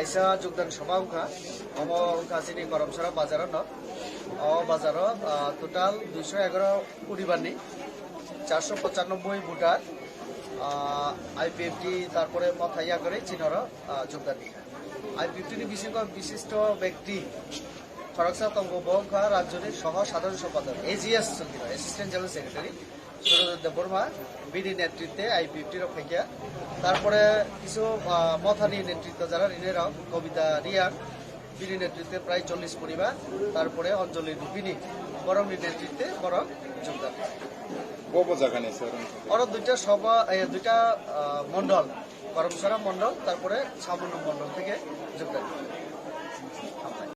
kaisa jogdan sabha ungkha omo ungkha chini Koromsara bazar no o bazar total 211 পরিবারনি 495 voter IPFT তারপরে মথাইয়া করে চিনর যোগদান IPFT বিশিষ্ট ব্যক্তি খড়গপুর তঙ্গ বংখা রাজ্যের সহ সাধারণ সম্পাদক AGS assistant general secretary Suraj Barma বিডি নেতৃত্বে আইপিএফটি রক্ষা তারপরে কিছু মথানি নেতৃত্ব যারা ঋণের কবিতা রিয়ান বিডি নেতৃত্বে প্রায় 40 পরিবার তারপরে অঞ্জলি রূপিনী বরংনি নেতৃত্বে বরং যোগদান ওরা দুইটা সভা দুইটা মন্ডল করমসারা মন্ডল তারপরে ছামন্ন মন্ডল থেকে যোগদান